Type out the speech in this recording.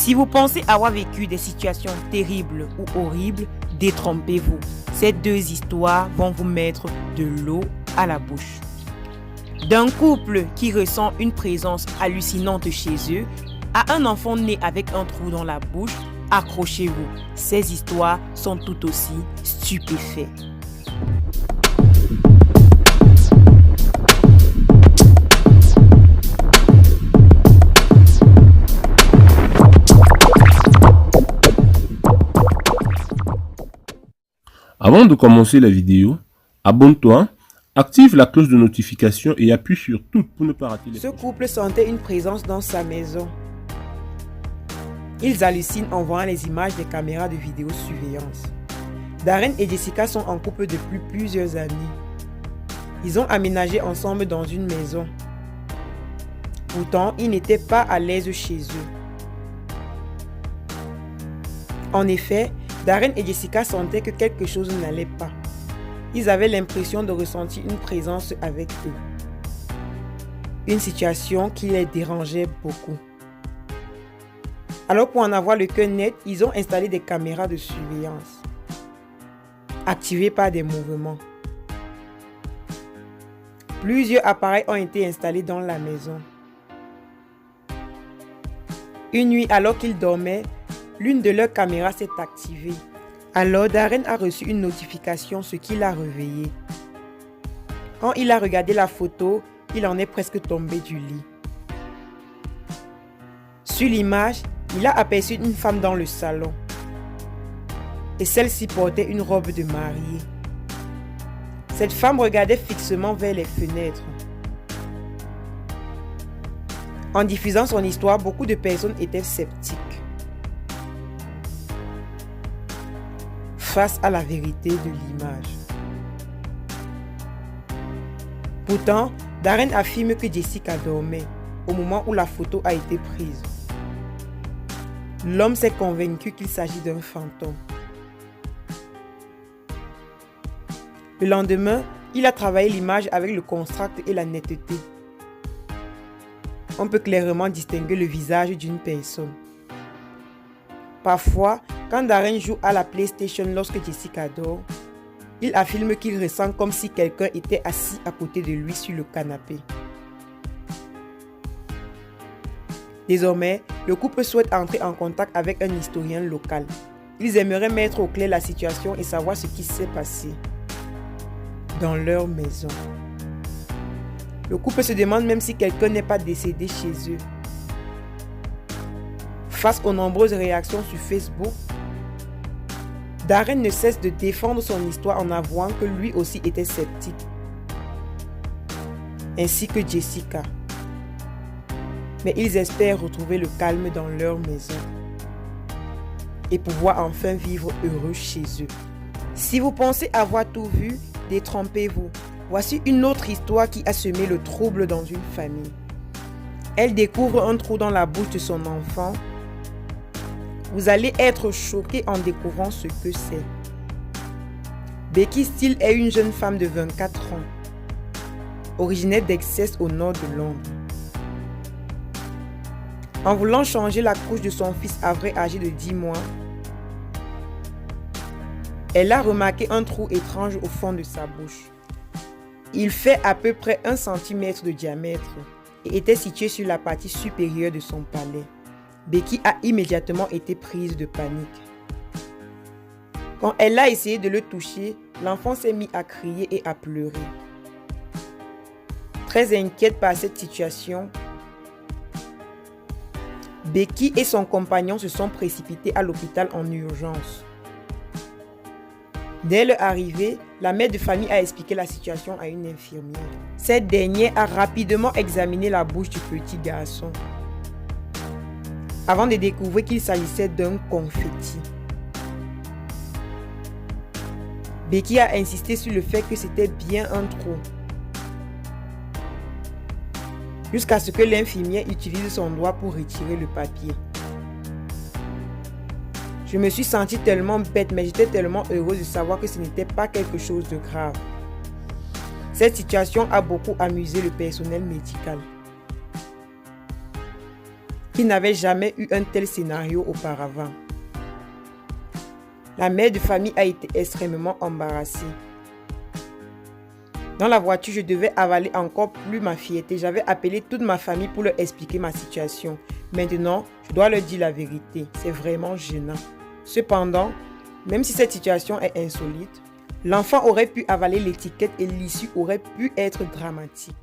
Si vous pensez avoir vécu des situations terribles ou horribles, détrompez-vous. Ces deux histoires vont vous mettre de l'eau à la bouche. D'un couple qui ressent une présence hallucinante chez eux à un enfant né avec un trou dans la bouche, accrochez-vous. Ces histoires sont tout aussi stupéfaites. Avant de commencer la vidéo, abonne-toi, active la cloche de notification et appuie sur tout pour ne pas rater les Ce prochaines. couple sentait une présence dans sa maison. Ils hallucinent en voyant les images des caméras de vidéosurveillance. Darren et Jessica sont en couple depuis plusieurs années. Ils ont aménagé ensemble dans une maison. Pourtant, ils n'étaient pas à l'aise chez eux. En effet, Darren et Jessica sentaient que quelque chose n'allait pas. Ils avaient l'impression de ressentir une présence avec eux. Une situation qui les dérangeait beaucoup. Alors pour en avoir le cœur net, ils ont installé des caméras de surveillance, activées par des mouvements. Plusieurs appareils ont été installés dans la maison. Une nuit, alors qu'ils dormaient, l'une de leurs caméras s'est activée. Alors Darren a reçu une notification, ce qui l'a réveillé. Quand il a regardé la photo, il en est presque tombé du lit. Sur l'image, il a aperçu une femme dans le salon. Et celle-ci portait une robe de mariée. Cette femme regardait fixement vers les fenêtres. En diffusant son histoire, beaucoup de personnes étaient sceptiques face à la vérité de l'image. Pourtant, Darren affirme que Jessica dormait au moment où la photo a été prise. L'homme s'est convaincu qu'il s'agit d'un fantôme. Le lendemain, il a travaillé l'image avec le contraste et la netteté. On peut clairement distinguer le visage d'une personne. Parfois, quand Darren joue à la PlayStation lorsque Jessica dort, il affirme qu'il ressent comme si quelqu'un était assis à côté de lui sur le canapé. Désormais, le couple souhaite entrer en contact avec un historien local. Ils aimeraient mettre au clair la situation et savoir ce qui s'est passé dans leur maison. Le couple se demande même si quelqu'un n'est pas décédé chez eux. Face aux nombreuses réactions sur Facebook, Darren ne cesse de défendre son histoire en avouant que lui aussi était sceptique, ainsi que Jessica. Mais ils espèrent retrouver le calme dans leur maison et pouvoir enfin vivre heureux chez eux. Si vous pensez avoir tout vu, détrompez-vous. Voici une autre histoire qui a semé le trouble dans une famille. Elle découvre un trou dans la bouche de son enfant. Vous allez être choqués en découvrant ce que c'est. Becky Steele est une jeune femme de 24 ans, originaire d'Essex au nord de Londres. En voulant changer la couche de son fils Avery âgé de 10 mois, elle a remarqué un trou étrange au fond de sa bouche. Il fait à peu près 1 cm de diamètre et était situé sur la partie supérieure de son palais. Becky a immédiatement été prise de panique. Quand elle a essayé de le toucher, l'enfant s'est mis à crier et à pleurer. Très inquiète par cette situation, Becky et son compagnon se sont précipités à l'hôpital en urgence. Dès leur arrivée, la mère de famille a expliqué la situation à une infirmière. Cette dernière a rapidement examiné la bouche du petit garçon, avant de découvrir qu'il s'agissait d'un confetti. Becky a insisté sur le fait que c'était bien un trou, jusqu'à ce que l'infirmière utilise son doigt pour retirer le papier. Je me suis sentie tellement bête, mais j'étais tellement heureuse de savoir que ce n'était pas quelque chose de grave. Cette situation a beaucoup amusé le personnel médical. qui n'avait jamais eu un tel scénario auparavant. La mère de famille a été extrêmement embarrassée. Dans la voiture, je devais avaler encore plus ma fierté. J'avais appelé toute ma famille pour leur expliquer ma situation. Maintenant, je dois leur dire la vérité. C'est vraiment gênant. Cependant, même si cette situation est insolite, l'enfant aurait pu avaler l'étiquette et l'issue aurait pu être dramatique.